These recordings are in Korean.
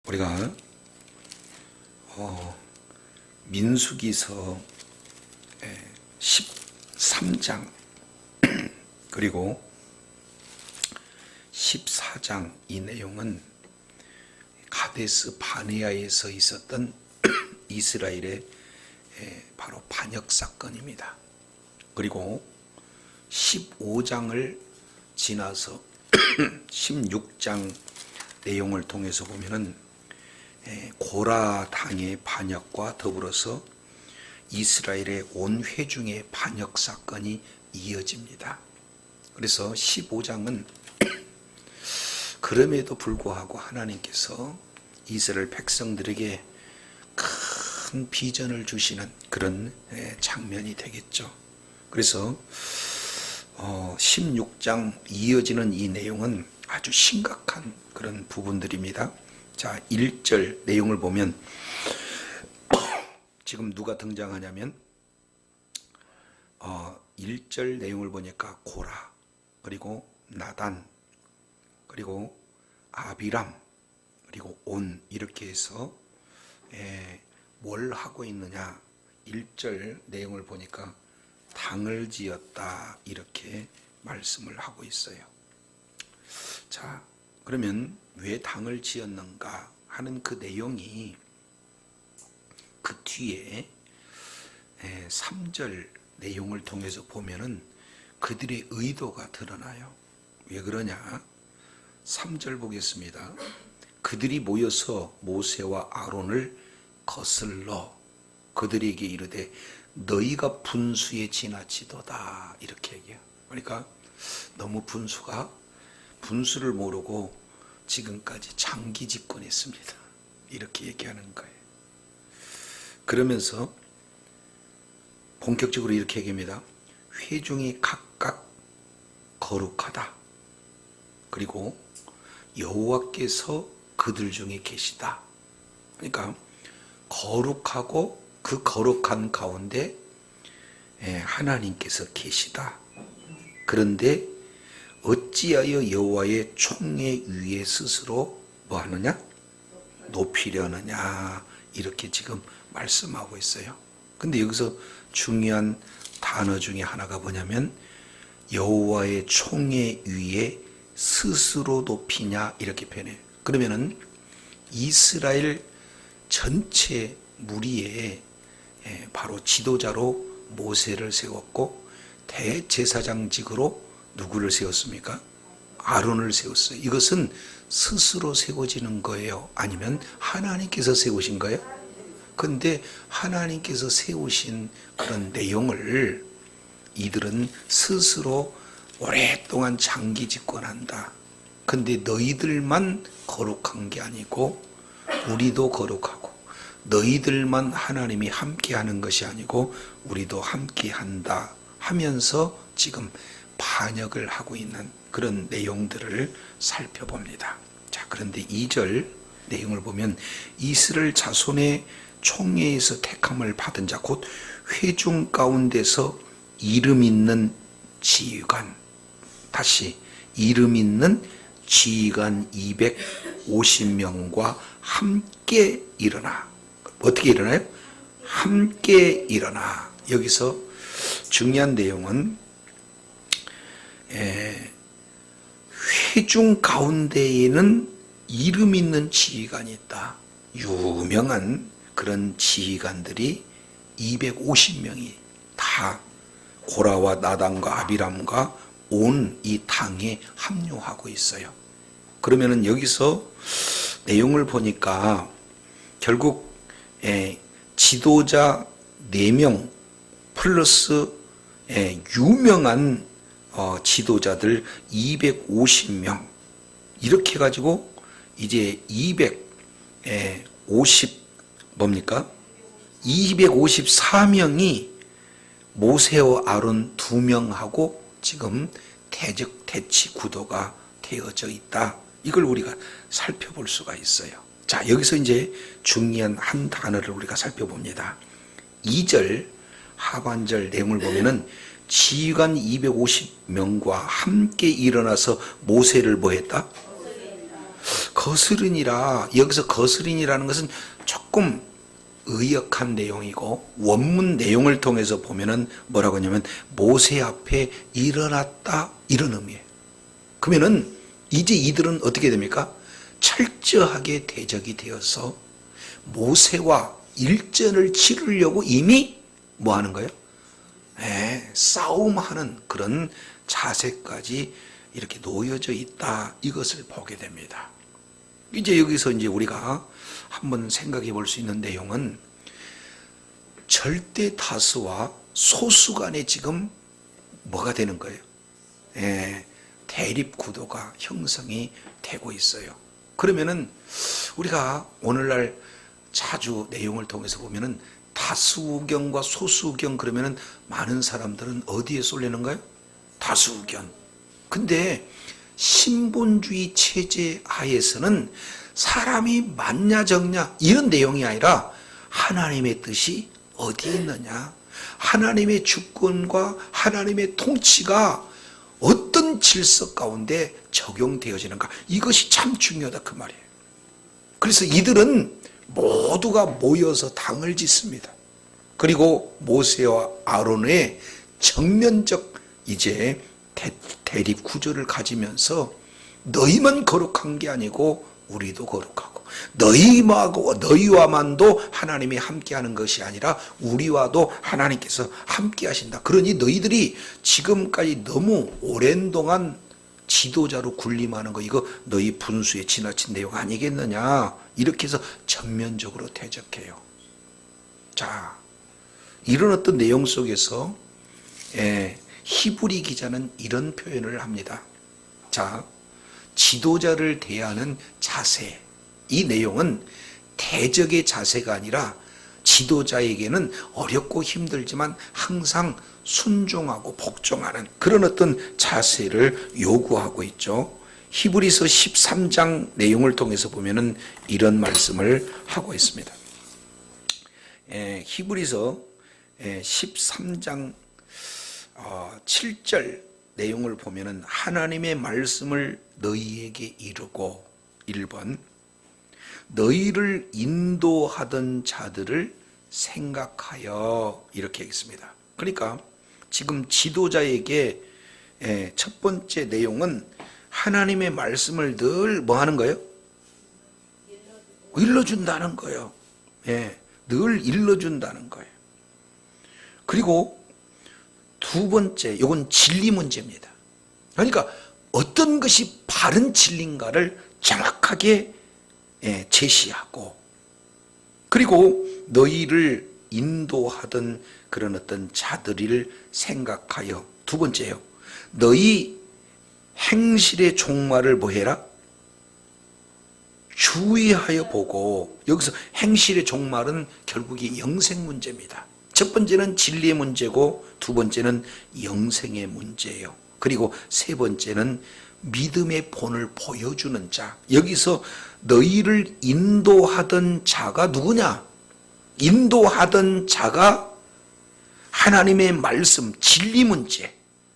우리가 민수기서 13장 그리고 14장 이 내용은 가데스 바네아에서 있었던 이스라엘의 바로 반역 사건입니다. 그리고 15장을 지나서 16장 내용을 통해서 보면은 고라 당의 반역과 더불어서 이스라엘의 온 회중의 반역 사건이 이어집니다. 그래서 15장은 그럼에도 불구하고 하나님께서 이스라엘 백성들에게 큰 비전을 주시는 그런 장면이 되겠죠. 그래서 16장 이어지는 이 내용은 아주 심각한 그런 부분들입니다. 자, 1절 내용을 보면 지금 누가 등장하냐면 1절 내용을 보니까 고라, 그리고 나단, 그리고 아비람, 그리고 온, 이렇게 해서 뭘 하고 있느냐. 1절 내용을 보니까 당을 지었다, 이렇게 말씀을 하고 있어요. 자, 그러면 왜 당을 지었는가 하는 그 내용이 그 뒤에 3절 내용을 통해서 보면은 그들의 의도가 드러나요. 왜 그러냐? 3절 보겠습니다. 그들이 모여서 모세와 아론을 거슬러 그들에게 이르되 너희가 분수에 지나치도다, 이렇게 얘기해요. 그러니까 너무 분수를 모르고 지금까지 장기 집권했습니다, 이렇게 얘기하는 거예요. 그러면서 본격적으로 이렇게 얘기합니다. 회중이 각각 거룩하다, 그리고 여호와께서 그들 중에 계시다. 그러니까 거룩하고 그 거룩한 가운데 하나님께서 계시다. 그런데 어찌하여 여호와의 총회 위에 스스로 뭐 하느냐? 높이려느냐, 이렇게 지금 말씀하고 있어요. 근데 여기서 중요한 단어 중에 하나가 뭐냐면 여호와의 총회 위에 스스로 높이냐, 이렇게 표현해요. 그러면은 이스라엘 전체 무리에 바로 지도자로 모세를 세웠고 대제사장직으로 누구를 세웠습니까? 아론을 세웠어요. 이것은 스스로 세워지는 거예요? 아니면 하나님께서 세우신 거예요? 근데 하나님께서 세우신 그런 내용을 이들은 스스로 오랫동안 장기 집권한다. 근데 너희들만 거룩한 게 아니고 우리도 거룩하고, 너희들만 하나님이 함께 하는 것이 아니고 우리도 함께 한다 하면서 지금 반역을 하고 있는 그런 내용들을 살펴봅니다. 자, 그런데 2절 내용을 보면 이스라엘 자손의 총회에서 택함을 받은 자, 곧 회중 가운데서 이름 있는 지휘관, 다시 이름 있는 지휘관 250명과 함께 일어나. 어떻게 일어나요? 함께 일어나. 여기서 중요한 내용은 회중 가운데에는 이름 있는 지휘관이 있다. 유명한 그런 지휘관들이 250명이 다 고라와 나단과 아비람과 온 이 당에 합류하고 있어요. 그러면은 여기서 내용을 보니까 결국 지도자 4명 플러스 유명한 지도자들 250명, 이렇게 해가지고 이제 254명이 모세와 아론 2명하고 지금 대치 구도가 되어져 있다. 이걸 우리가 살펴볼 수가 있어요. 자, 여기서 이제 중요한 한 단어를 우리가 살펴봅니다. 2절 하반절 내용을 보면은 지휘관 250명과 함께 일어나서 모세를 뭐 했다? 거스르니라, 여기서 거스르니라는 것은 조금 의역한 내용이고, 원문 내용을 통해서 보면은 뭐라고 하냐면 모세 앞에 일어났다, 이런 의미예요. 그러면은 이제 이들은 어떻게 됩니까? 철저하게 대적이 되어서 모세와 일전을 치르려고 이미 뭐 하는 거예요? 싸움하는 그런 자세까지 이렇게 놓여져 있다, 이것을 보게 됩니다. 이제 여기서 이제 우리가 한번 생각해 볼 수 있는 내용은 절대 다수와 소수 간에 지금 뭐가 되는 거예요? 대립 구도가 형성이 되고 있어요. 그러면은 우리가 오늘날 자주 내용을 통해서 보면은 다수 의견과 소수 의견, 그러면은 많은 사람들은 어디에 쏠리는가요? 다수 의견. 근데 신본주의 체제 하에서는 사람이 맞냐 적냐 이런 내용이 아니라 하나님의 뜻이 어디에 있느냐, 하나님의 주권과 하나님의 통치가 어떤 질서 가운데 적용되어지는가, 이것이 참 중요하다, 그 말이에요. 그래서 이들은 모두가 모여서 당을 짓습니다. 그리고 모세와 아론의 정면적 이제 대립 구조를 가지면서 너희만 거룩한 게 아니고 우리도 거룩하고, 너희와만도 하나님이 함께하는 것이 아니라 우리와도 하나님께서 함께 하신다. 그러니 너희들이 지금까지 너무 오랜 동안 지도자로 군림하는 거, 이거 너희 분수에 지나친 내용 아니겠느냐, 이렇게 해서 전면적으로 대적해요. 자, 이런 어떤 내용 속에서 히브리 기자는 이런 표현을 합니다. 자, 지도자를 대하는 자세, 이 내용은 대적의 자세가 아니라 지도자에게는 어렵고 힘들지만 항상 순종하고 복종하는 그런 어떤 자세를 요구하고 있죠. 히브리서 13장 내용을 통해서 보면은 이런 말씀을 하고 있습니다. 히브리서 13장 7절 내용을 보면은 하나님의 말씀을 너희에게 이르고, 1번 너희를 인도하던 자들을 생각하여, 이렇게 있습니다. 그러니까 지금 지도자에게 첫 번째 내용은 하나님의 말씀을 늘 뭐 하는 거예요? 일러준다는 거예요. 늘 일러준다는 거예요. 그리고 두 번째, 이건 진리 문제입니다. 그러니까 어떤 것이 바른 진리인가를 정확하게 제시하고, 그리고 너희를 인도하던 그런 어떤 자들을 생각하여, 두 번째요, 너희 행실의 종말을 뭐 해라? 주의하여 보고. 여기서 행실의 종말은 결국이 영생 문제입니다. 첫 번째는 진리의 문제고, 두 번째는 영생의 문제예요. 그리고 세 번째는 믿음의 본을 보여주는 자. 여기서 너희를 인도하던 자가 누구냐? 인도하던 자가 하나님의 말씀, 진리 문제.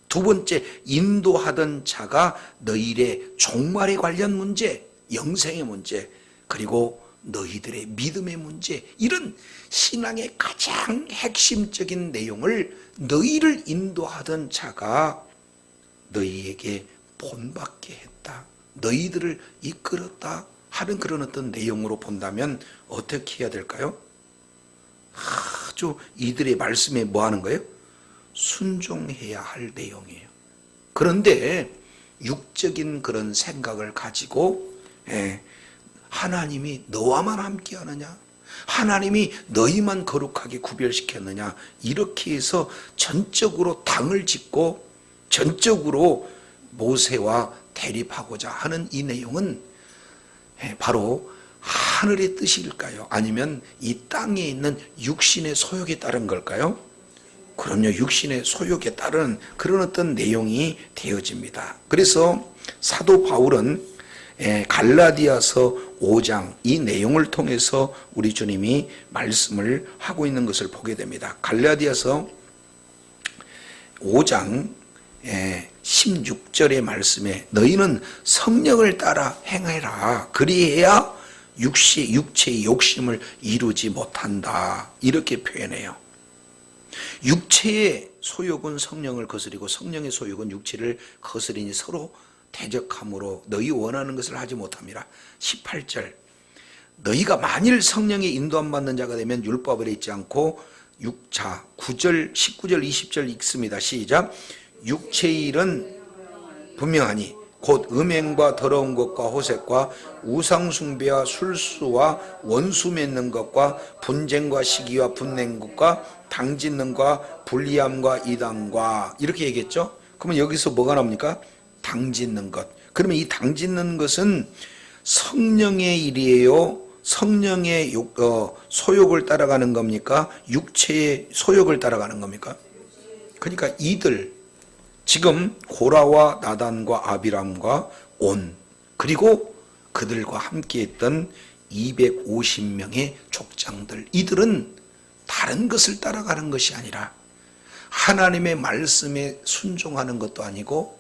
두 번째, 인도하던 자가 너희의 종말에 관련 문제, 영생의 문제, 그리고 너희들의 믿음의 문제, 이런 신앙의 가장 핵심적인 내용을 너희를 인도하던 자가 너희에게 본받게 했다, 너희들을 이끌었다 하는 그런 어떤 내용으로 본다면 어떻게 해야 될까요? 아주 이들의 말씀에 뭐 하는 거예요? 순종해야 할 내용이에요. 그런데 육적인 그런 생각을 가지고 하나님이 너와만 함께 하느냐, 하나님이 너희만 거룩하게 구별시켰느냐, 이렇게 해서 전적으로 당을 짓고 전적으로 모세와 대립하고자 하는 이 내용은 바로 하늘의 뜻일까요? 아니면 이 땅에 있는 육신의 소욕에 따른 걸까요? 그럼요, 육신의 소욕에 따른 그런 어떤 내용이 되어집니다. 그래서 사도 바울은 갈라디아서 5장 이 내용을 통해서 우리 주님이 말씀을 하고 있는 것을 보게 됩니다. 갈라디아서 5장 16절의 말씀에 너희는 성령을 따라 행해라. 그리해야 육체의 욕심을 이루지 못한다. 이렇게 표현해요. 육체의 소욕은 성령을 거스리고 성령의 소욕은 육체를 거스리니 서로 대적함으로 너희 원하는 것을 하지 못함이라. 18절 너희가 만일 성령의 인도함 받는 자가 되면 율법을 잊지 않고 9절 19절 20절 읽습니다. 시작. 육체의 일은 분명하니 곧 음행과 더러운 것과 호색과 우상숭배와 술수와 원수 맺는 것과 분쟁과 시기와 분낸 것과 당짓는과 불리함과 이단과 이렇게 얘기했죠. 그러면 여기서 뭐가 나옵니까? 당짓는 것. 그러면 이 당짓는 것은 성령의 일이에요? 성령의 소욕을 따라가는 겁니까? 육체의 소욕을 따라가는 겁니까? 그러니까 이들 지금 고라와 나단과 아비람과 온 그리고 그들과 함께했던 250명의 족장들, 이들은 다른 것을 따라가는 것이 아니라 하나님의 말씀에 순종하는 것도 아니고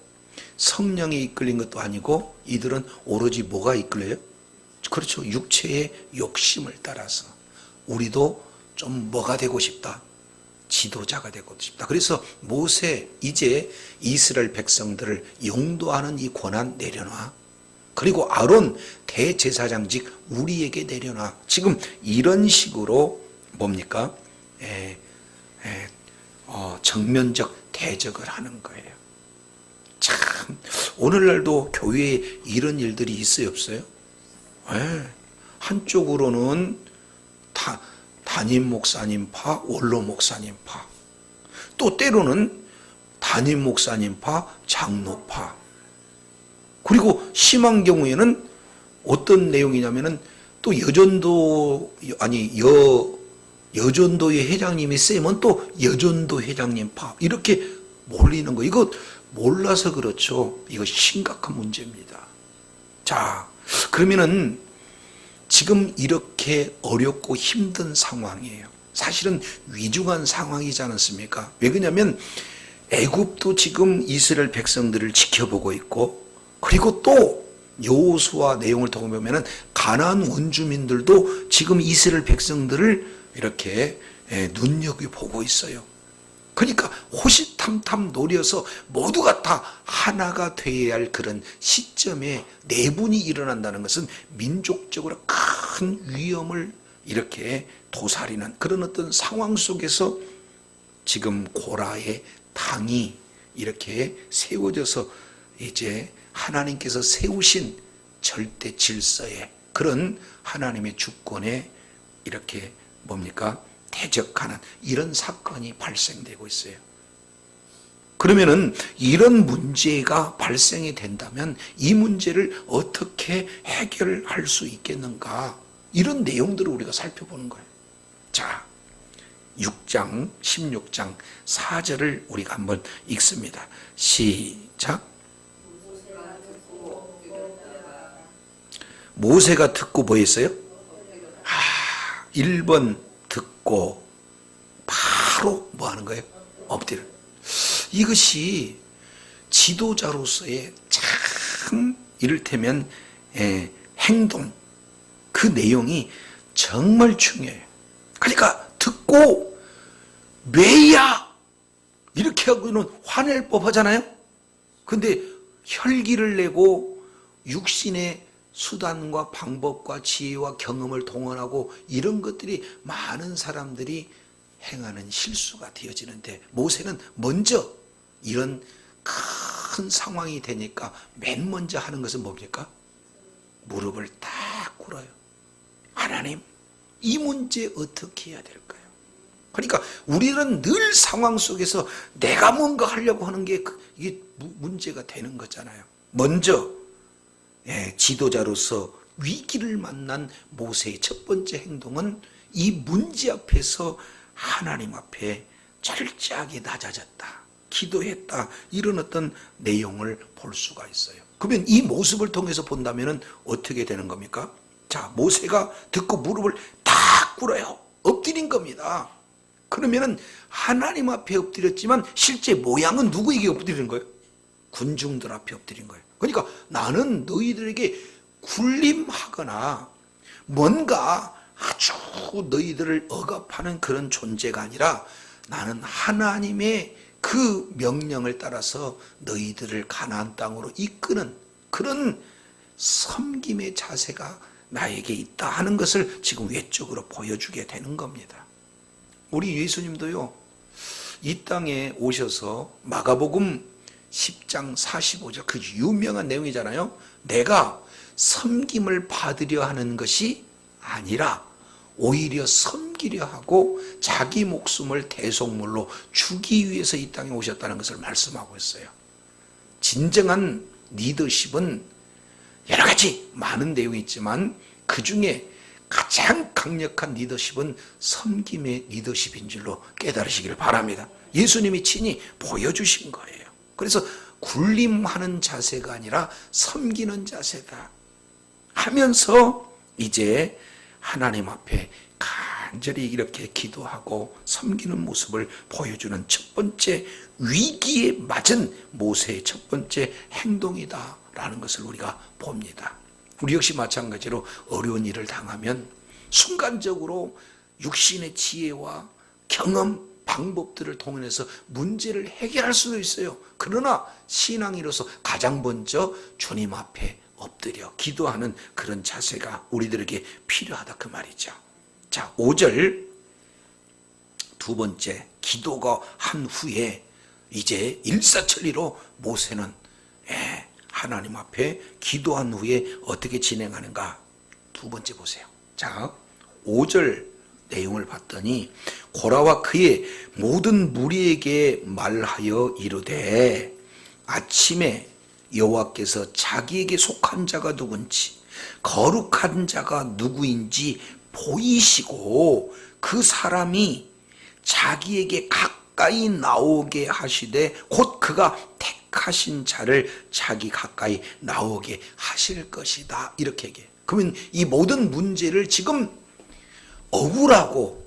성령에 이끌린 것도 아니고 이들은 오로지 뭐가 이끌려요? 그렇죠. 육체의 욕심을 따라서. 우리도 좀 뭐가 되고 싶다? 지도자가 되고 싶다. 그래서 모세 이제 이스라엘 백성들을 용도하는 이 권한 내려놔. 그리고 아론 대제사장직 우리에게 내려놔. 지금 이런 식으로 뭡니까? 정면적 대적을 하는 거예요. 참 오늘날도 교회에 이런 일들이 있어요, 없어요? 한쪽으로는 담임 목사님파, 원로 목사님파, 또 때로는 담임 목사님파, 장로파. 그리고 심한 경우에는 어떤 내용이냐면은 또 여전도의 회장님이 세면 또 여전도 회장님파 이렇게 몰리는 거. 이거 몰라서 그렇죠. 이거 심각한 문제입니다. 자, 그러면은 지금 이렇게 어렵고 힘든 상황이에요. 사실은 위중한 상황이지 않습니까? 왜 그러냐면 애굽도 지금 이스라엘 백성들을 지켜보고 있고, 그리고 또 여호수아 내용을 통해 보면은 가나안 원주민들도 지금 이스라엘 백성들을 이렇게 눈여겨보고 있어요. 그러니까 호시탐탐 노려서 모두가 다 하나가 되어야 할 그런 시점에 내분이 일어난다는 것은 민족적으로 큰 위험을 이렇게 도사리는 그런 어떤 상황 속에서 지금 고라의 당이 이렇게 세워져서 이제 하나님께서 세우신 절대 질서에 그런 하나님의 주권에 이렇게 뭡니까? 대적하는 이런 사건이 발생되고 있어요. 그러면은 이런 문제가 발생이 된다면 이 문제를 어떻게 해결할 수 있겠는가? 이런 내용들을 우리가 살펴보는 거예요. 자, 6장 16장 4절을 우리가 한번 읽습니다. 시작. 모세가 듣고 뭐 했어요? 1번 듣고 바로 뭐 하는 거예요? 엎드려. 이것이 지도자로서의 참 이를테면 행동, 그 내용이 정말 중요해요. 그러니까 듣고 왜야 이렇게 하고는 화낼 법하잖아요. 근데 혈기를 내고 육신의 수단과 방법과 지혜와 경험을 동원하고 이런 것들이 많은 사람들이 행하는 실수가 되어지는데, 모세는 먼저 이런 큰 상황이 되니까 맨 먼저 하는 것은 뭡니까? 무릎을 딱 꿇어요. 하나님, 이 문제 어떻게 해야 될까요? 그러니까 우리는 늘 상황 속에서 내가 뭔가 하려고 하는 게 이게 문제가 되는 거잖아요. 먼저 지도자로서 위기를 만난 모세의 첫 번째 행동은 이 문제 앞에서 하나님 앞에 철저하게 낮아졌다, 기도했다, 이런 어떤 내용을 볼 수가 있어요. 그러면 이 모습을 통해서 본다면 어떻게 되는 겁니까? 자, 모세가 듣고 무릎을 딱 꿇어요. 엎드린 겁니다. 그러면은 하나님 앞에 엎드렸지만 실제 모양은 누구에게 엎드리는 거예요? 군중들 앞에 엎드린 거예요. 그러니까 나는 너희들에게 군림하거나 뭔가 아주 너희들을 억압하는 그런 존재가 아니라 나는 하나님의 그 명령을 따라서 너희들을 가나안 땅으로 이끄는 그런 섬김의 자세가 나에게 있다 하는 것을 지금 외적으로 보여주게 되는 겁니다. 우리 예수님도요, 이 땅에 오셔서 마가복음 10장 45절 그 유명한 내용이잖아요. 내가 섬김을 받으려 하는 것이 아니라 오히려 섬기려 하고 자기 목숨을 대속물로 주기 위해서 이 땅에 오셨다는 것을 말씀하고 있어요. 진정한 리더십은 여러 가지 많은 내용이 있지만 그 중에 가장 강력한 리더십은 섬김의 리더십인 줄로 깨달으시기를 바랍니다. 예수님이 친히 보여주신 거예요. 그래서 군림하는 자세가 아니라 섬기는 자세다 하면서 이제 하나님 앞에 간절히 이렇게 기도하고 섬기는 모습을 보여주는 첫 번째 위기에 맞은 모세의 첫 번째 행동이다라는 것을 우리가 봅니다. 우리 역시 마찬가지로 어려운 일을 당하면 순간적으로 육신의 지혜와 경험, 방법들을 통해서 문제를 해결할 수도 있어요. 그러나 신앙인으로서 가장 먼저 주님 앞에 엎드려 기도하는 그런 자세가 우리들에게 필요하다 그 말이죠. 자, 5절 두 번째 기도가 한 후에 이제 일사천리로 모세는 하나님 앞에 기도한 후에 어떻게 진행하는가? 두 번째 보세요. 자, 5절 내용을 봤더니 고라와 그의 모든 무리에게 말하여 이르되 아침에 여호와께서 자기에게 속한 자가 누군지 거룩한 자가 누구인지 보이시고 그 사람이 자기에게 가까이 나오게 하시되 곧 그가 택하신 자를 자기 가까이 나오게 하실 것이다. 이렇게 얘기해요. 그러면 이 모든 문제를 지금 억울하고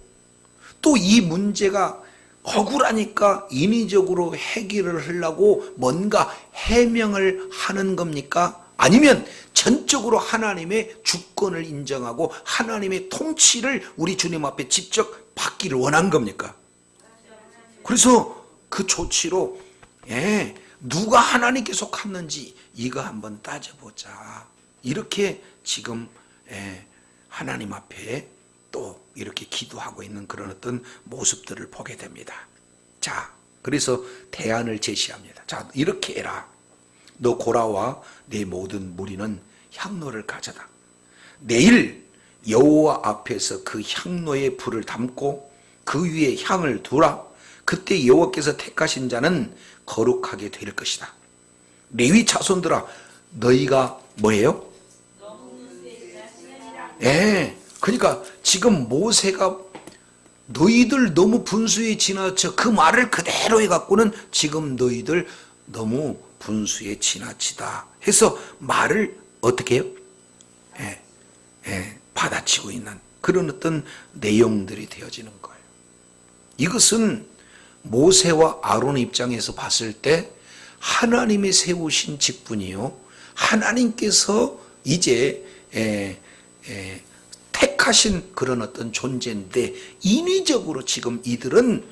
또 이 문제가 억울하니까 인위적으로 해결을 하려고 뭔가 해명을 하는 겁니까? 아니면 전적으로 하나님의 주권을 인정하고 하나님의 통치를 우리 주님 앞에 직접 받기를 원한 겁니까? 그래서 그 조치로 누가 하나님께 속았는지 이거 한번 따져보자. 이렇게 지금 하나님 앞에 또 이렇게 기도하고 있는 그런 어떤 모습들을 보게 됩니다. 자, 그래서 대안을 제시합니다. 자, 이렇게 해라. 너 고라와 내 모든 무리는 향로를 가져다. 내일 여호와 앞에서 그 향로에 불을 담고 그 위에 향을 두라. 그때 여호와께서 택하신 자는 거룩하게 될 것이다. 레위 자손들아, 너희가 뭐예요? 그러니까 지금 모세가 너희들 너무 분수에 지나쳐 그 말을 그대로 해갖고는 지금 너희들 너무 분수에 지나치다 해서 말을 어떻게 해요? 받아치고 있는 그런 어떤 내용들이 되어지는 거예요. 이것은 모세와 아론 입장에서 봤을 때 하나님이 세우신 직분이요, 하나님께서 이제 택하신 그런 어떤 존재인데 인위적으로 지금 이들은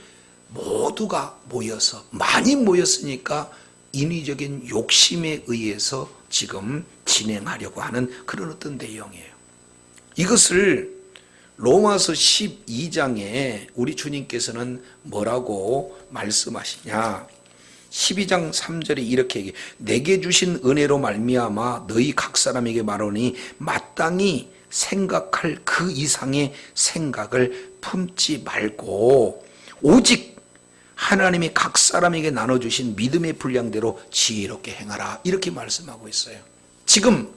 모두가 모여서 많이 모였으니까 인위적인 욕심에 의해서 지금 진행하려고 하는 그런 어떤 내용이에요. 이것을 로마서 12장에 우리 주님께서는 뭐라고 말씀하시냐? 12장 3절에 이렇게 얘기해. 내게 주신 은혜로 말미암아 너희 각 사람에게 말하니 마땅히 생각할 그 이상의 생각을 품지 말고 오직 하나님이 각 사람에게 나눠주신 믿음의 분량대로 지혜롭게 행하라. 이렇게 말씀하고 있어요. 지금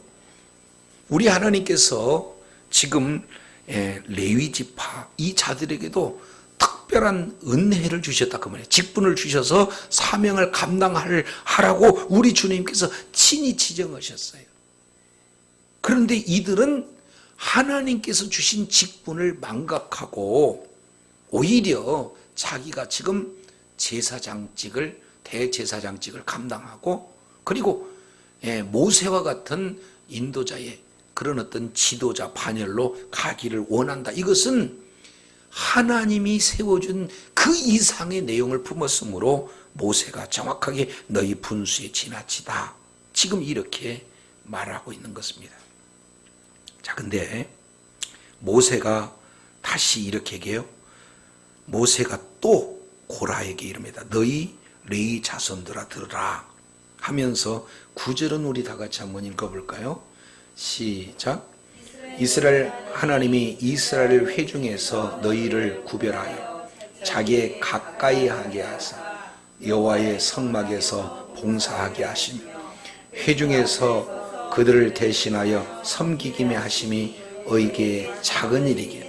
우리 하나님께서 지금 레위 지파 이 자들에게도 특별한 은혜를 주셨다 그 말이에요. 직분을 주셔서 사명을 감당하라고 우리 주님께서 친히 지정하셨어요. 그런데 이들은 하나님께서 주신 직분을 망각하고 오히려 자기가 지금 제사장직을 대제사장직을 감당하고 그리고 모세와 같은 인도자의 그런 어떤 지도자 반열로 가기를 원한다. 이것은 하나님이 세워준 그 이상의 내용을 품었으므로 모세가 정확하게 너희 분수에 지나치다. 지금 이렇게 말하고 있는 것입니다. 자, 근데 모세가 다시 이렇게 얘기해요. 모세가 또 고라에게 이릅니다. 너희 레위 자손들아 들으라 하면서 9절은 우리 다 같이 한번 읽어볼까요? 시작. 이스라엘 하나님이 이스라엘 회중에서 너희를 구별하여 자기의 가까이 하게 하사 여호와의 성막에서 봉사하게 하시며 회중에서 그들을 대신하여 섬기기며 하심이 의게 작은 일이길.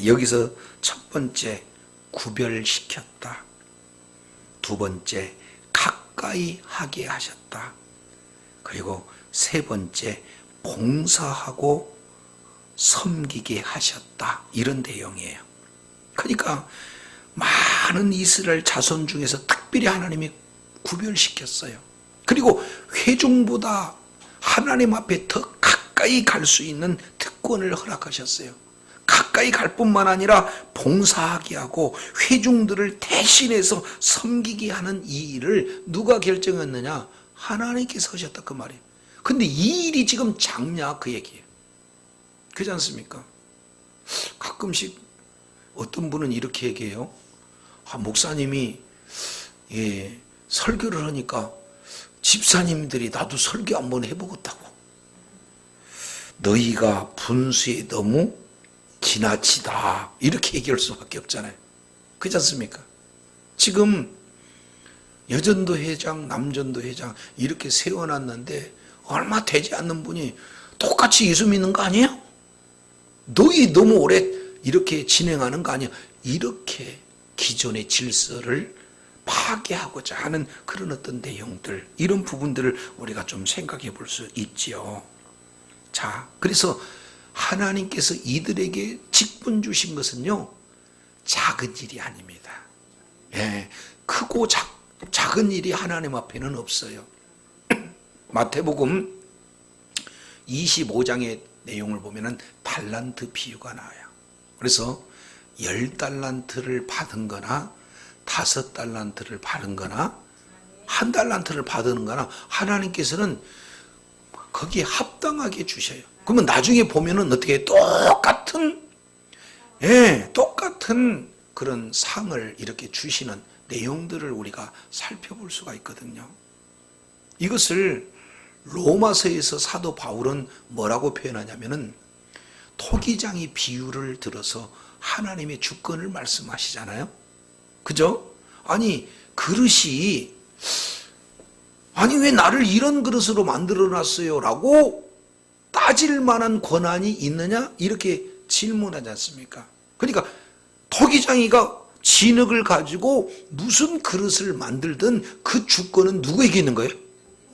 여기서 첫 번째 구별시켰다. 두 번째 가까이 하게 하셨다. 그리고 세 번째 봉사하고 섬기게 하셨다. 이런 내용이에요. 그러니까 많은 이스라엘 자손 중에서 특별히 하나님이 구별시켰어요. 그리고 회중보다 하나님 앞에 더 가까이 갈 수 있는 특권을 허락하셨어요. 가까이 갈 뿐만 아니라 봉사하게 하고 회중들을 대신해서 섬기게 하는 이 일을 누가 결정했느냐? 하나님께서 하셨다 그 말이에요. 근데 이 일이 지금 작냐 그 얘기예요. 그렇지 않습니까? 가끔씩 어떤 분은 이렇게 얘기해요. 목사님이 설교를 하니까 집사님들이 나도 설교 한번 해보겠다고. 너희가 분수에 너무 지나치다 이렇게 얘기할 수밖에 없잖아요. 그렇지 않습니까? 지금 여전도 회장, 남전도 회장 이렇게 세워놨는데 얼마 되지 않는 분이 똑같이 예수 믿는 거 아니에요? 너희 너무 오래 이렇게 진행하는 거 아니야? 이렇게 기존의 질서를 파괴하고자 하는 그런 어떤 내용들, 이런 부분들을 우리가 좀 생각해 볼 수 있지요. 자, 그래서 하나님께서 이들에게 직분 주신 것은요, 작은 일이 아닙니다. 크고 작은 일이 하나님 앞에는 없어요. 마태복음 25장의 내용을 보면은 달란트 비유가 나와요. 그래서 10달란트를 받은 거나 5달란트를 받은 거나 1달란트를 받은 거나 하나님께서는 거기에 합당하게 주셔요. 그러면 나중에 보면은 어떻게 똑같은 그런 상을 이렇게 주시는 내용들을 우리가 살펴볼 수가 있거든요. 이것을 로마서에서 사도 바울은 뭐라고 표현하냐면은 토기장이 비유를 들어서 하나님의 주권을 말씀하시잖아요. 그죠? 아니 그릇이 왜 나를 이런 그릇으로 만들어 놨어요? 라고 따질 만한 권한이 있느냐? 이렇게 질문하지 않습니까? 그러니까 토기장이가 진흙을 가지고 무슨 그릇을 만들든 그 주권은 누구에게 있는 거예요?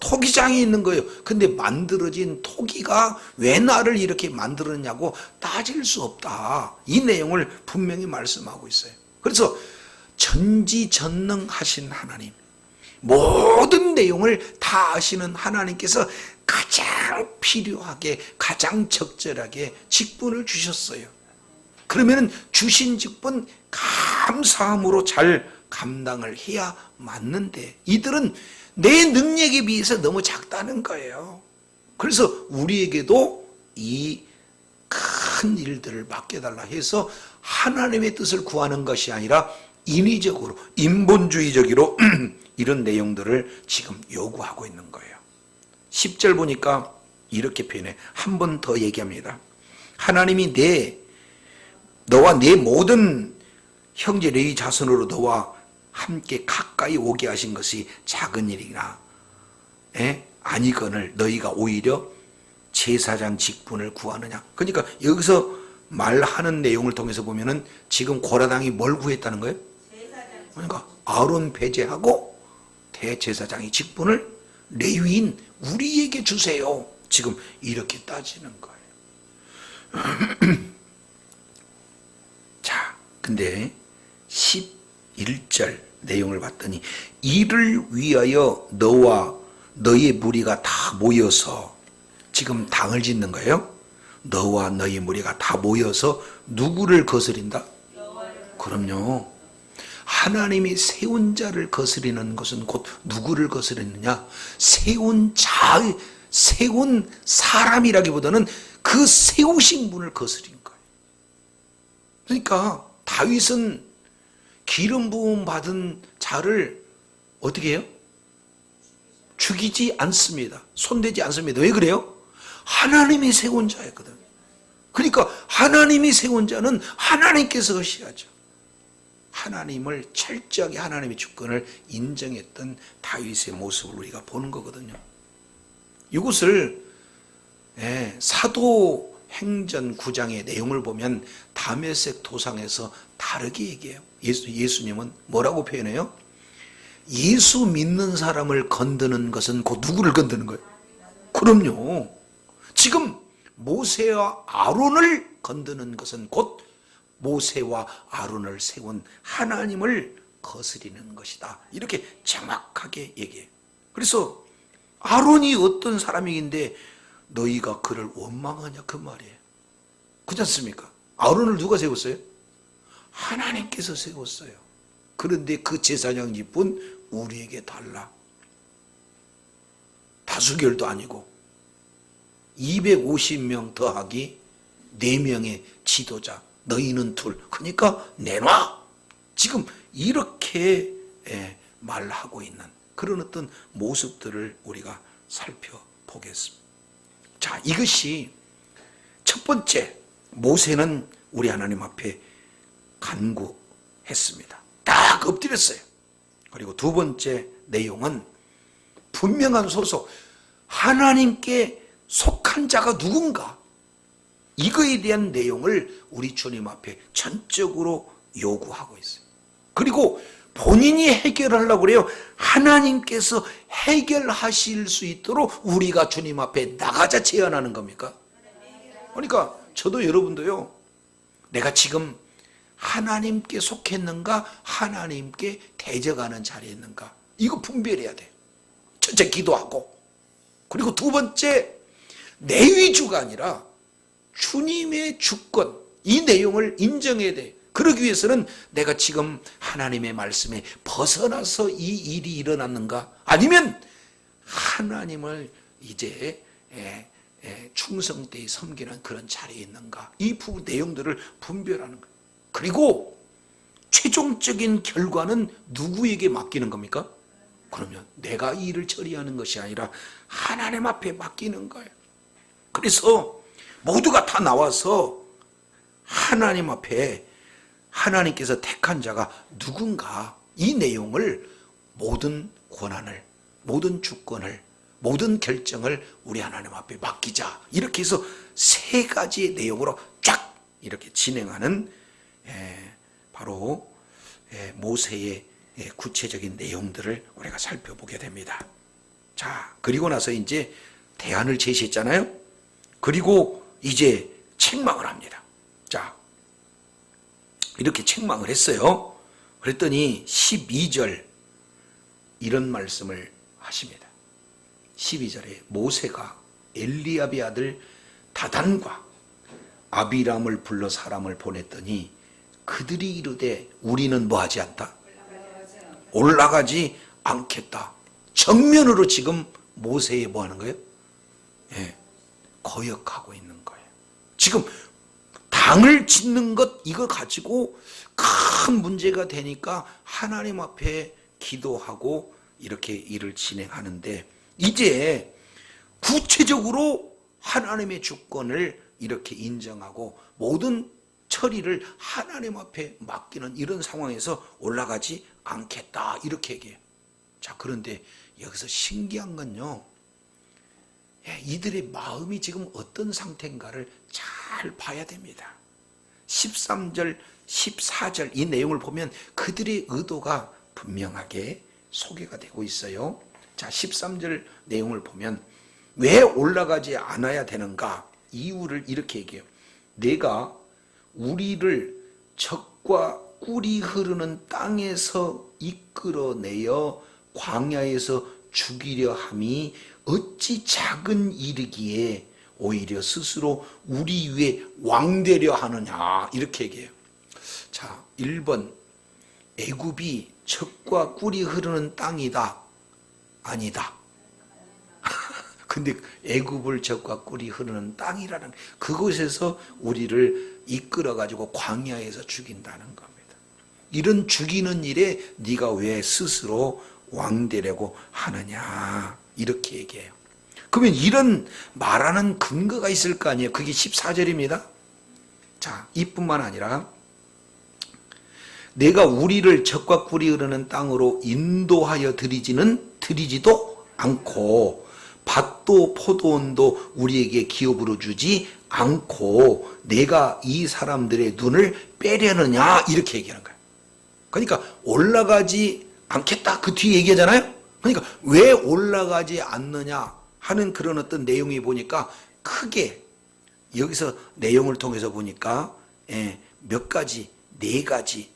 토기장이 있는 거예요. 근데 만들어진 토기가 왜 나를 이렇게 만들었냐고 따질 수 없다. 이 내용을 분명히 말씀하고 있어요. 그래서 전지전능하신 하나님, 모든 내용을 다 아시는 하나님께서 가장 필요하게, 가장 적절하게 직분을 주셨어요. 그러면 주신 직분 감사함으로 잘 감당을 해야 맞는데 이들은 내 능력에 비해서 너무 작다는 거예요. 그래서 우리에게도 이 큰 일들을 맡겨달라 해서 하나님의 뜻을 구하는 것이 아니라 인위적으로, 인본주의적으로 이런 내용들을 지금 요구하고 있는 거예요. 10절 보니까 이렇게 표현해. 한 번 더 얘기합니다. 하나님이 너와 내 모든 형제 레위 자손으로 너와 함께 가까이 오게 하신 것이 작은 일이나 아니거늘 너희가 오히려 제사장 직분을 구하느냐. 그러니까 여기서 말하는 내용을 통해서 보면은 지금 고라당이 뭘 구했다는 거예요? 그러니까 아론 배제하고 대제사장의 직분을 레위인 우리에게 주세요. 지금 이렇게 따지는 거예요. 자, 근데 11절 내용을 봤더니 이를 위하여 너와 너희 무리가 다 모여서 지금 당을 짓는 거예요. 너와 너희 무리가 다 모여서 누구를 거스린다? 그럼요. 하나님이 세운 자를 거스리는 것은 곧 누구를 거스리느냐? 세운 사람이라기보다는 그 세우신 분을 거스린 거예요. 그러니까 다윗은 기름 부음 받은 자를 어떻게 해요? 죽이지 않습니다. 손대지 않습니다. 왜 그래요? 하나님이 세운 자였거든. 그러니까 하나님이 세운 자는 하나님께서 하셔야죠. 하나님을 철저하게 하나님의 주권을 인정했던 다윗의 모습을 우리가 보는 거거든요. 이것을 사도행전 9장의 내용을 보면 다메섹 도상에서 다르게 얘기해요. 예수님은 뭐라고 표현해요? 예수 믿는 사람을 건드는 것은 곧 누구를 건드는 거예요? 그럼요. 지금 모세와 아론을 건드는 것은 곧 모세와 아론을 세운 하나님을 거스리는 것이다. 이렇게 정확하게 얘기해요. 그래서 아론이 어떤 사람이긴데 너희가 그를 원망하냐 그 말이에요. 그렇지 않습니까? 아론을 누가 세웠어요? 하나님께서 세웠어요. 그런데 그 제사장 직분 우리에게 달라. 다수결도 아니고 250명 더하기 4명의 지도자, 너희는 둘, 그러니까 내놔. 지금 이렇게 말하고 있는 그런 어떤 모습들을 우리가 살펴보겠습니다. 자, 이것이 첫 번째, 모세는 우리 하나님 앞에 간구했습니다. 딱 엎드렸어요. 그리고 두 번째 내용은 분명한 소속, 하나님께 속한 자가 누군가, 이거에 대한 내용을 우리 주님 앞에 전적으로 요구하고 있어요. 그리고 본인이 해결하려고 그래요. 하나님께서 해결하실 수 있도록 우리가 주님 앞에 나가자 제안하는 겁니까? 그러니까 저도 여러분도요, 내가 지금 하나님께 속했는가, 하나님께 대적하는 자리에 있는가, 이거 분별해야 돼요. 첫째, 기도하고, 그리고 두 번째, 내 위주가 아니라 주님의 주권, 이 내용을 인정해야 돼요. 그러기 위해서는 내가 지금 하나님의 말씀에 벗어나서 이 일이 일어났는가, 아니면 하나님을 이제 충성되이 섬기는 그런 자리에 있는가, 이 부분 내용들을 분별하는 거예요. 그리고 최종적인 결과는 누구에게 맡기는 겁니까? 그러면 내가 이 일을 처리하는 것이 아니라 하나님 앞에 맡기는 거예요. 그래서 모두가 다 나와서 하나님 앞에 하나님께서 택한 자가 누군가, 이 내용을, 모든 권한을, 모든 주권을, 모든 결정을 우리 하나님 앞에 맡기자, 이렇게 해서 세 가지의 내용으로 쫙 이렇게 진행하는 바로 모세의 구체적인 내용들을 우리가 살펴보게 됩니다. 자, 그리고 나서 이제 대안을 제시했잖아요. 그리고 이제 책망을 합니다. 자, 이렇게 책망을 했어요. 그랬더니 12절 이런 말씀을 하십니다. 12절에 모세가 엘리압의 아들 다단과 아비람을 불러 사람을 보냈더니 그들이 이르되 우리는 뭐하지 않다? 올라가지 않겠다. 정면으로 지금 모세에 뭐하는 거예요? 거역하고 있는 거예요. 지금 당을 짓는 것, 이거 가지고 큰 문제가 되니까 하나님 앞에 기도하고 이렇게 일을 진행하는데, 이제 구체적으로 하나님의 주권을 이렇게 인정하고 모든 처리를 하나님 앞에 맡기는 이런 상황에서 올라가지 않겠다, 이렇게 얘기해요. 자, 그런데 여기서 신기한 건요, 이들의 마음이 지금 어떤 상태인가를 잘 봐야 됩니다. 13절, 14절 이 내용을 보면 그들의 의도가 분명하게 소개가 되고 있어요. 자, 13절 내용을 보면 왜 올라가지 않아야 되는가, 이유를 이렇게 얘기해요. 내가 우리를 적과 꿀이 흐르는 땅에서 이끌어내어 광야에서 죽이려 함이 어찌 작은 일이기에 오히려 스스로 우리 위에 왕되려 하느냐, 이렇게 얘기해요. 자, 1번 애굽이 젖과 꿀이 흐르는 땅이다, 아니다? 근데 애굽을 젖과 꿀이 흐르는 땅이라는, 그곳에서 우리를 이끌어 가지고 광야에서 죽인다는 겁니다. 이런 죽이는 일에 네가 왜 스스로 왕되려고 하느냐, 이렇게 얘기해요. 그러면 이런 말하는 근거가 있을 거 아니에요. 그게 14절입니다. 자, 이뿐만 아니라 내가 우리를 젖과 꿀이 흐르는 땅으로 인도하여 드리지도 않고 밭도 포도원도 우리에게 기업으로 주지 않고 내가 이 사람들의 눈을 빼려느냐, 이렇게 얘기하는 거예요. 그러니까 올라가지 않겠다, 그 뒤에 얘기하잖아요. 그러니까 왜 올라가지 않느냐 하는 그런 어떤 내용이 보니까 크게 여기서 내용을 통해서 보니까 몇 가지, 4가지.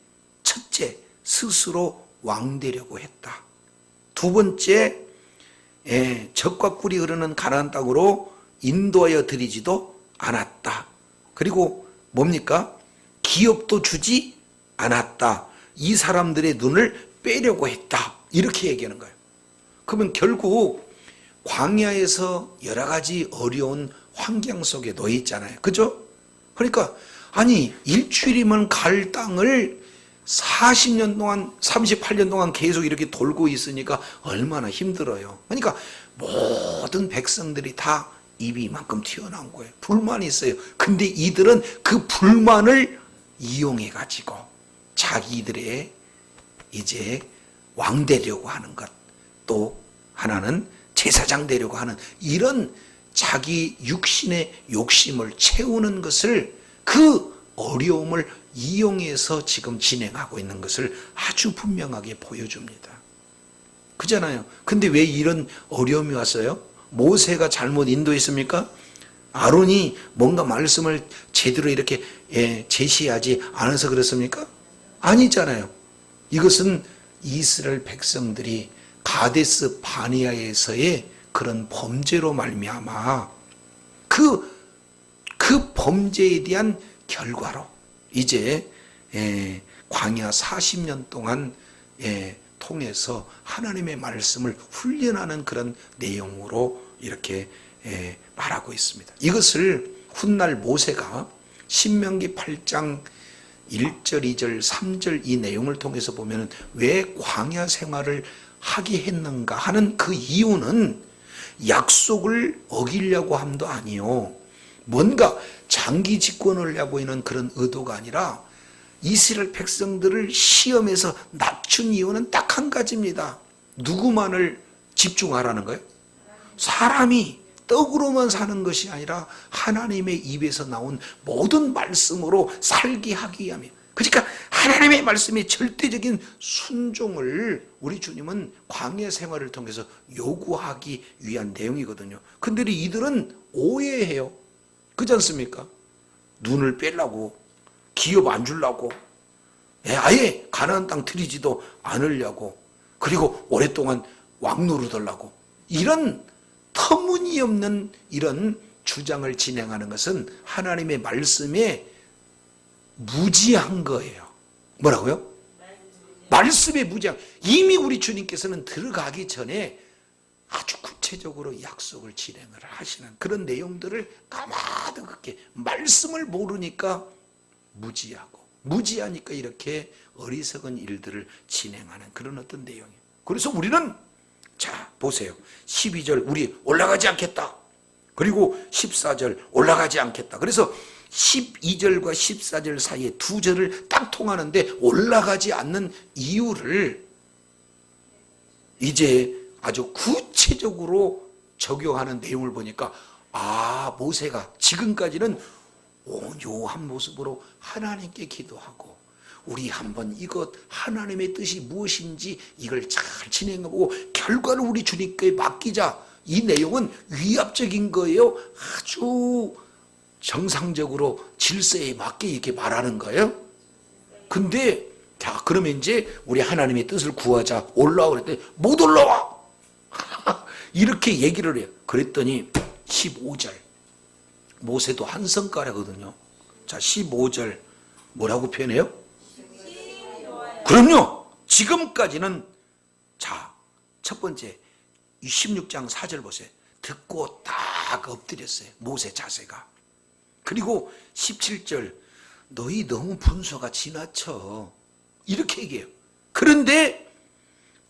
첫째, 스스로 왕되려고 했다. 두 번째, 젖과 꿀이 흐르는 가나안 땅으로 인도하여 드리지도 않았다. 그리고 뭡니까? 기업도 주지 않았다. 이 사람들의 눈을 빼려고 했다, 이렇게 얘기하는 거예요. 그러면 결국 광야에서 여러 가지 어려운 환경 속에 놓여 있잖아요. 그죠? 그러니까 아니 일주일이면 갈 땅을 40년 동안 38년 동안 계속 이렇게 돌고 있으니까 얼마나 힘들어요. 그러니까 모든 백성들이 다 입이 이만큼 튀어나온 거예요. 불만이 있어요. 근데 이들은 그 불만을 이용해 가지고 자기들의 이제 왕 되려고 하는 것, 또 하나는 제사장 되려고 하는 이런 자기 육신의 욕심을 채우는 것을, 그 어려움을 이용해서 지금 진행하고 있는 것을 아주 분명하게 보여줍니다. 그잖아요. 근데 왜 이런 어려움이 왔어요? 모세가 잘못 인도했습니까? 아론이 뭔가 말씀을 제대로 이렇게 제시하지 않아서 그렇습니까? 아니잖아요. 이것은 이스라엘 백성들이 가데스 바네아에서의 그런 범죄로 말미암아 그 범죄에 대한 결과로 이제 광야 40년 동안 통해서 하나님의 말씀을 훈련하는 그런 내용으로 이렇게 말하고 있습니다. 이것을 훗날 모세가 신명기 8장 1절, 2절, 3절 이 내용을 통해서 보면 왜 광야 생활을 하게 했는가 하는 그 이유는 약속을 어기려고 함도 아니요, 뭔가 장기 집권을 하고 있는 그런 의도가 아니라 이스라엘 백성들을 시험에서 낮춘 이유는 딱 한 가지입니다. 누구만을 집중하라는 거예요? 사람이 떡으로만 사는 것이 아니라 하나님의 입에서 나온 모든 말씀으로 살게 하기 위함이에요. 그러니까 하나님의 말씀의 절대적인 순종을 우리 주님은 광야 생활을 통해서 요구하기 위한 내용이거든요. 근데 이들은 오해해요. 그렇지 않습니까? 눈을 빼려고, 기업 안 주려고, 아예 가나안 땅 들이지도 않으려고, 그리고 오랫동안 왕 노릇하려고, 이런 터무니없는 이런 주장을 진행하는 것은 하나님의 말씀에 무지한 거예요. 뭐라고요? 말씀에 무지한. 이미 우리 주님께서는 들어가기 전에 아주 구체적으로 약속을 진행을 하시는 그런 내용들을 까마득하게, 말씀을 모르니까 무지하고, 무지하니까 이렇게 어리석은 일들을 진행하는 그런 어떤 내용이에요. 그래서 우리는 자 보세요. 12절 우리 올라가지 않겠다. 그리고 14절 올라가지 않겠다. 그래서 12절과 14절 사이에 두 절을 딱 통하는데 올라가지 않는 이유를 이제 아주 구체적으로 적용하는 내용을 보니까 모세가 지금까지는 온유한 모습으로 하나님께 기도하고 우리 한번 이것 하나님의 뜻이 무엇인지 이걸 잘 진행해보고 결과를 우리 주님께 맡기자. 이 내용은 위압적인 거예요? 아주 정상적으로 질서에 맞게 이렇게 말하는 거예요? 근데 자 그러면 이제 우리 하나님의 뜻을 구하자 올라오랬더니 못 올라와. 이렇게 얘기를 해요. 그랬더니 15절 모세도 한 성가라거든요. 자, 15절 뭐라고 표현해요? 그럼요. 지금까지는 자, 첫 번째 16장 4절 보세요. 듣고 딱 엎드렸어요. 모세 자세가. 그리고 17절 너희 너무 분수가 지나쳐 이렇게 얘기해요. 그런데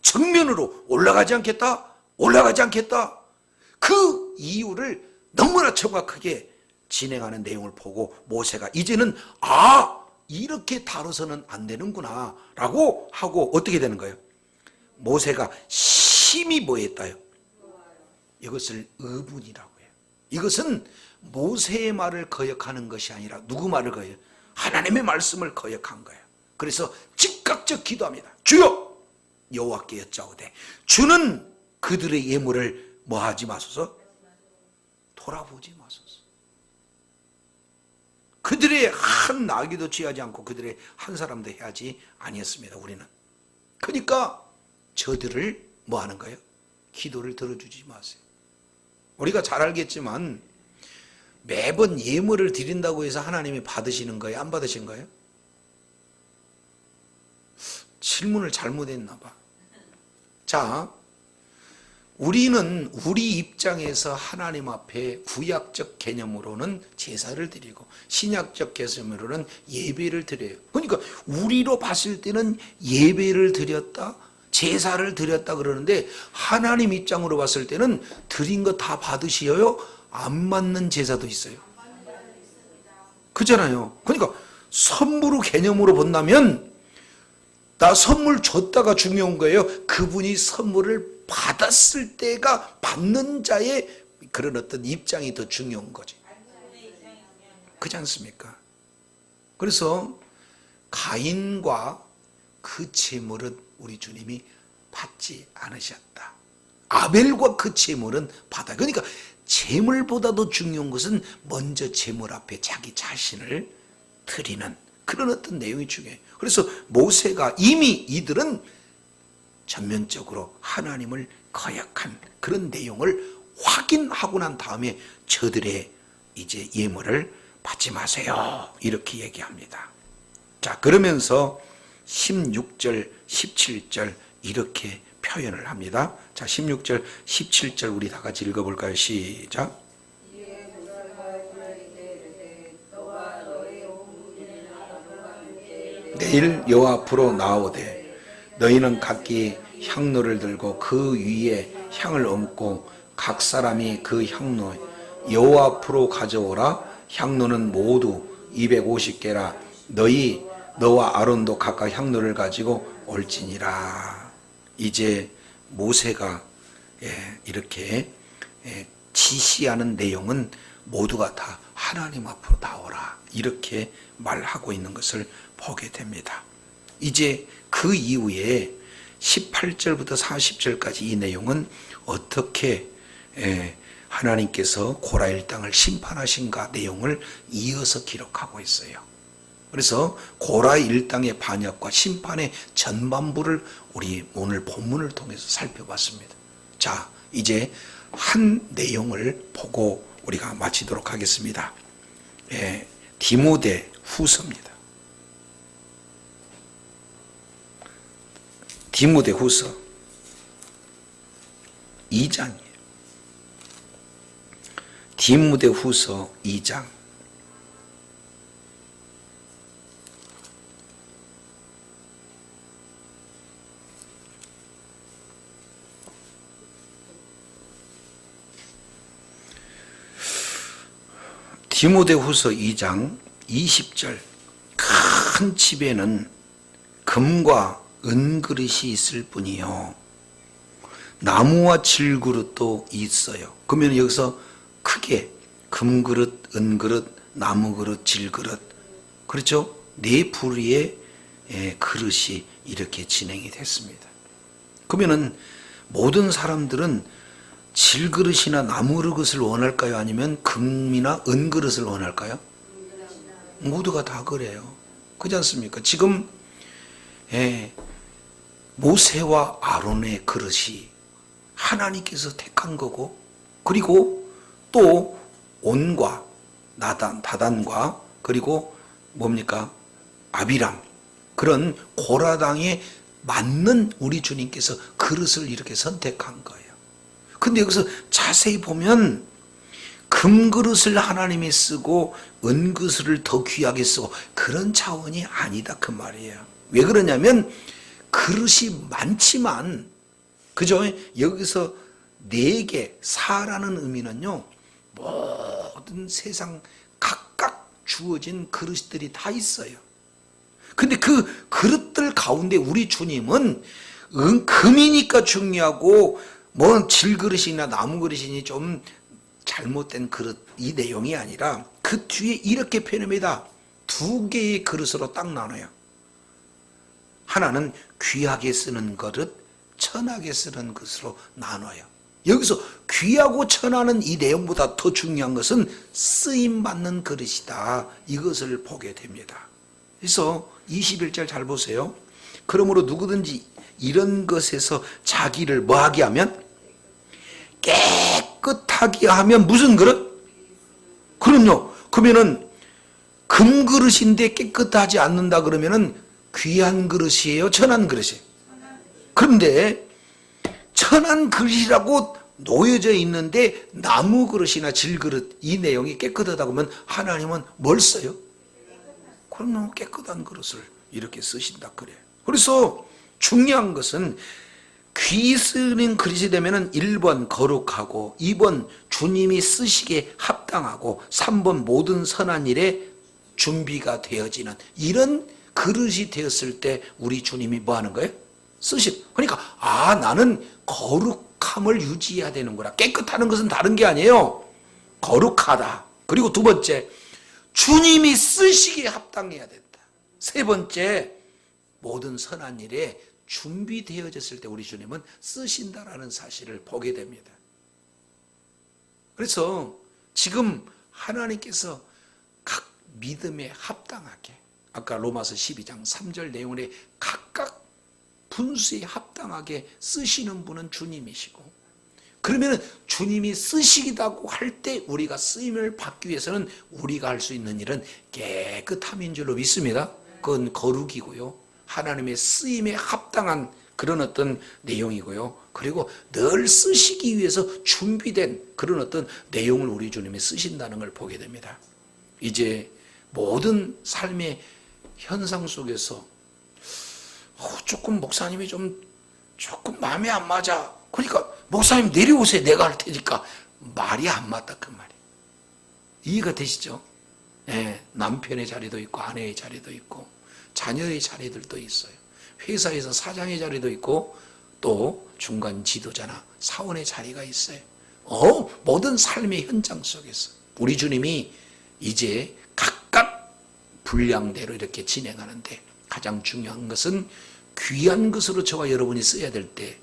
정면으로 올라가지 않겠다, 올라가지 않겠다. 그 이유를 너무나 정확하게 진행하는 내용을 보고 모세가 이제는 이렇게 다뤄서는 안 되는구나 라고 하고 어떻게 되는 거예요? 모세가 심히 뭐 했다요? 이것을 의분이라고 해요. 이것은 모세의 말을 거역하는 것이 아니라 누구 말을 거역해요? 하나님의 말씀을 거역한 거예요. 그래서 즉각적 기도합니다. 주여 여호와께 여짜오되 주는 그들의 예물을 뭐 하지 마소서? 돌아보지 마소서. 그들의 한 나귀도 취하지 않고 그들의 한 사람도 해하지 아니었습니다. 우리는. 그러니까 저들을 뭐 하는 거예요? 기도를 들어주지 마세요. 우리가 잘 알겠지만 매번 예물을 드린다고 해서 하나님이 받으시는 거예요? 안 받으신 거예요? 질문을 잘못했나 봐. 자, 우리는 우리 입장에서 하나님 앞에 구약적 개념으로는 제사를 드리고 신약적 개념으로는 예배를 드려요. 그러니까 우리로 봤을 때는 예배를 드렸다, 제사를 드렸다 그러는데 하나님 입장으로 봤을 때는 드린 거 다 받으시어요? 안 맞는 제사도 있어요. 그잖아요. 그러니까 선물의 개념으로 본다면 나 선물 줬다가 중요한 거예요. 그분이 선물을 받았을 때가 받는 자의 그런 어떤 입장이 더 중요한 거지. 그렇지 않습니까? 그래서 가인과 그 제물은 우리 주님이 받지 않으셨다. 아벨과 그 제물은 받아. 그러니까 제물보다도 중요한 것은 먼저 제물 앞에 자기 자신을 드리는 그런 어떤 내용이 중요해요. 그래서 모세가 이미 이들은 전면적으로 하나님을 거역한 그런 내용을 확인하고 난 다음에 저들의 이제 예물을 받지 마세요 이렇게 얘기합니다. 자, 그러면서 16절 17절 이렇게 표현을 합니다. 자, 16절 17절 우리 다 같이 읽어볼까요? 시작. 내일 여호와 앞으로 나오되 너희는 각기 향로를 들고 그 위에 향을 얹고 각 사람이 그 향로 여호와 앞으로 가져오라. 향로는 모두 250개라. 너와 아론도 각각 향로를 가지고 올지니라. 이제 모세가 이렇게 지시하는 내용은 모두가 다 하나님 앞으로 나오라 이렇게 말하고 있는 것을 보게 됩니다. 이제 그 이후에 18절부터 40절까지 이 내용은 어떻게 하나님께서 고라 일당을 심판하신가 내용을 이어서 기록하고 있어요. 그래서 고라 일당의 반역과 심판의 전반부를 우리 오늘 본문을 통해서 살펴봤습니다. 자, 이제 한 내용을 보고 우리가 마치도록 하겠습니다. 디모데 후서입니다. 디모데 후서 2장이에요. 디모데 후서 2장. 디모데 후서 2장 20절. 큰 집에는 금과 은그릇이 있을 뿐이요 나무와 질그릇도 있어요. 그러면 여기서 크게 금그릇, 은그릇, 나무그릇, 질그릇, 그렇죠? 네 부류의 그릇이 이렇게 진행이 됐습니다. 그러면은 모든 사람들은 질그릇이나 나무그릇을 원할까요? 아니면 금이나 은그릇을 원할까요? 모두가 다 그래요. 그렇지 않습니까? 지금 모세와 아론의 그릇이 하나님께서 택한 거고, 그리고 또 온과 다단과 그리고 뭡니까? 아비람, 그런 고라당에 맞는 우리 주님께서 그릇을 이렇게 선택한 거예요. 근데 여기서 자세히 보면 금그릇을 하나님이 쓰고 은그릇을 더 귀하게 쓰고 그런 차원이 아니다 그 말이에요. 왜 그러냐면 그릇이 많지만, 그죠? 여기서 4개, 사라는 의미는요, 모든 세상 각각 주어진 그릇들이 다 있어요. 근데 그 그릇들 가운데 우리 주님은 금이니까 중요하고, 뭐 질그릇이나 나무 그릇이니 좀 잘못된 그릇, 이 내용이 아니라 그 뒤에 이렇게 표현합니다. 2개의 그릇으로 딱 나눠요. 하나는 귀하게 쓰는 그릇, 천하게 쓰는 것으로 나눠요. 여기서 귀하고 천하는 이 내용보다 더 중요한 것은 쓰임받는 그릇이다, 이것을 보게 됩니다. 그래서 21절 잘 보세요. 그러므로 누구든지 이런 것에서 자기를 뭐하게 하면? 깨끗하게 하면 무슨 그릇? 그럼요. 그러면은 금그릇인데 깨끗하지 않는다 그러면은 귀한 그릇이에요, 천한 그릇이에요? 그런데 천한 그릇이라고 놓여져 있는데 나무 그릇이나 질그릇, 이 내용이 깨끗하다고 하면 하나님은 뭘 써요? 그럼 깨끗한 그릇을 이렇게 쓰신다 그래요. 그래서 중요한 것은 귀 쓰는 그릇이 되면은 1번 거룩하고, 2번 주님이 쓰시기에 합당하고, 3번 모든 선한 일에 준비가 되어지는 이런 그릇이 되었을 때 우리 주님이 뭐 하는 거예요? 그러니까 나는 거룩함을 유지해야 되는구나. 깨끗하는 것은 다른 게 아니에요. 거룩하다. 그리고 2번째, 주님이 쓰시기에 합당해야 된다. 3번째, 모든 선한 일에 준비되어졌을 때 우리 주님은 쓰신다라는 사실을 보게 됩니다. 그래서 지금 하나님께서 각 믿음에 합당하게, 아까 로마서 12장 3절 내용에 각각 분수에 합당하게 쓰시는 분은 주님이시고, 그러면 주님이 쓰시기다고 할 때 우리가 쓰임을 받기 위해서는 우리가 할 수 있는 일은 깨끗함인 줄로 믿습니다. 그건 거룩이고요, 하나님의 쓰임에 합당한 그런 어떤 내용이고요, 그리고 늘 쓰시기 위해서 준비된 그런 어떤 내용을 우리 주님이 쓰신다는 걸 보게 됩니다. 이제 모든 삶의 현상 속에서 조금 목사님이 조금 마음에 안 맞아, 그러니까 목사님 내려오세요, 내가 할 테니까, 말이 안 맞다 그 말이에요. 이해가 되시죠? 남편의 자리도 있고 아내의 자리도 있고 자녀의 자리들도 있어요. 회사에서 사장의 자리도 있고 또 중간 지도자나 사원의 자리가 있어요. 모든 삶의 현장 속에서 우리 주님이 이제 각각 분량대로 이렇게 진행하는데, 가장 중요한 것은 귀한 것으로 저와 여러분이 써야 될 때,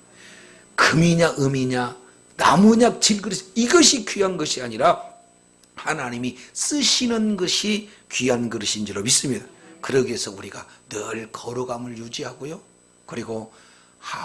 금이냐 음이냐 나무냐 질그릇, 이것이 귀한 것이 아니라 하나님이 쓰시는 것이 귀한 그릇인 줄로 믿습니다. 그러기 위해서 우리가 늘 거룩함을 유지하고요, 그리고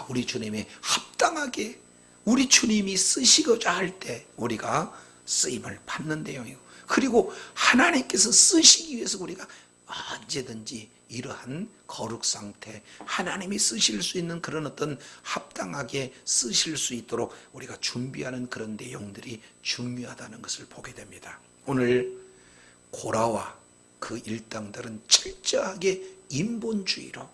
우리 주님의 합당하게 우리 주님이 쓰시고자 할 때 우리가 쓰임을 받는 내용이고, 그리고 하나님께서 쓰시기 위해서 우리가 언제든지 이러한 거룩 상태, 하나님이 쓰실 수 있는 그런 어떤 합당하게 쓰실 수 있도록 우리가 준비하는 그런 내용들이 중요하다는 것을 보게 됩니다. 오늘 고라와 그 일당들은 철저하게 인본주의로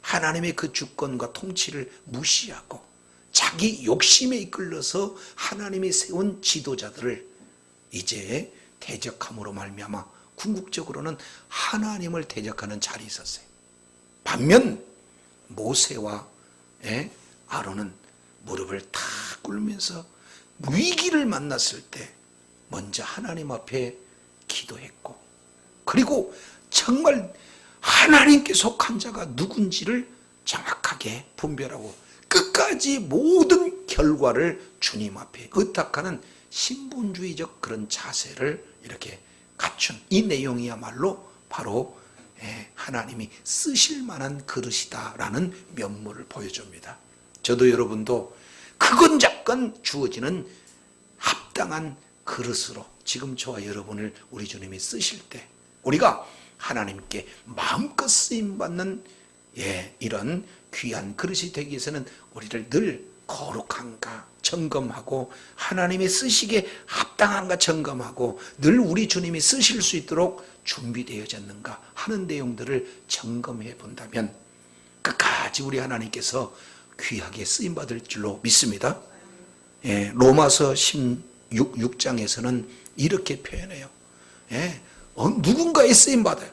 하나님의 그 주권과 통치를 무시하고 자기 욕심에 이끌려서 하나님이 세운 지도자들을 이제 대적함으로 말미암아 궁극적으로는 하나님을 대적하는 자리에 있었어요. 반면 모세와 아론은 무릎을 탁 꿇으면서 위기를 만났을 때 먼저 하나님 앞에 기도했고, 그리고 정말 하나님께 속한 자가 누군지를 정확하게 분별하고 끝까지 모든 결과를 주님 앞에 의탁하는 신본주의적 그런 자세를 이렇게 갖춘 이 내용이야말로 바로 하나님이 쓰실 만한 그릇이다라는 면모를 보여줍니다. 저도 여러분도 그건 무조건 주어지는 합당한 그릇으로 지금 저와 여러분을 우리 주님이 쓰실 때 우리가 하나님께 마음껏 쓰임받는 이런 귀한 그릇이 되기 위해서는 우리를 늘 거룩한가 점검하고 하나님의 쓰시기에 합당한가 점검하고 늘 우리 주님이 쓰실 수 있도록 준비되어졌는가 하는 내용들을 점검해 본다면 끝까지 우리 하나님께서 귀하게 쓰임받을 줄로 믿습니다. 로마서 16장에서는 이렇게 표현해요. 누군가의 쓰임받아요.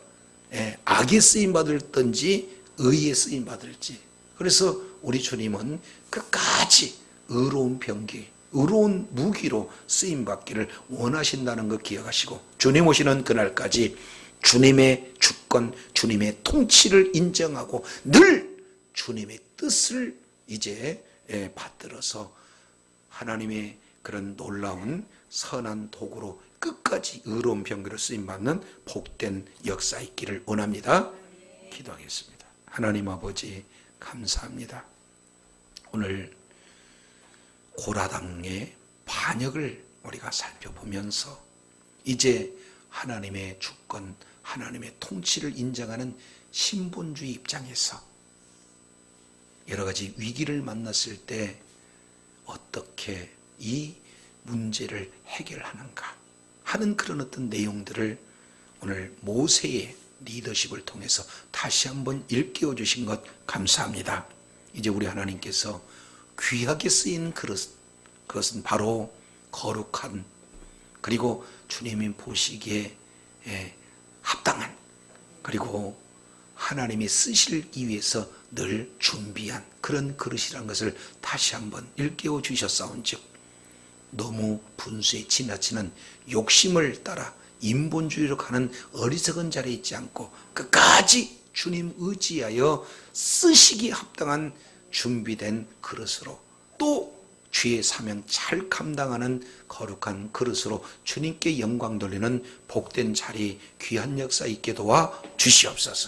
악의 쓰임받을든지 의의 쓰임받을지. 그래서 우리 주님은 끝까지 의로운 병기, 의로운 무기로 쓰임받기를 원하신다는 거 기억하시고 주님 오시는 그날까지 주님의 주권, 주님의 통치를 인정하고 늘 주님의 뜻을 이제 받들어서 하나님의 그런 놀라운 선한 도구로 끝까지 의로운 병기로 쓰임받는 복된 역사 있기를 원합니다. 기도하겠습니다. 하나님 아버지 감사합니다. 오늘 고라당의 반역을 우리가 살펴보면서 이제 하나님의 주권, 하나님의 통치를 인정하는 신본주의 입장에서 여러 가지 위기를 만났을 때 어떻게 이 문제를 해결하는가 하는 그런 어떤 내용들을 오늘 모세의 리더십을 통해서 다시 한번 일깨워 주신 것 감사합니다. 이제 우리 하나님께서 귀하게 쓰인 그것은 바로 거룩한 그리고 주님이 보시기에 합당한 그리고 하나님이 쓰시기 위해서 늘 준비한 그런 그릇이라는 것을 다시 한번 일깨워 주셨사온즉 너무 분수에 지나치는 욕심을 따라 인본주의로 가는 어리석은 자리에 있지 않고 끝까지 주님 의지하여 쓰시기 합당한 준비된 그릇으로 또 주의 사명 잘 감당하는 거룩한 그릇으로 주님께 영광 돌리는 복된 자리 귀한 역사 있게 도와 주시옵소서.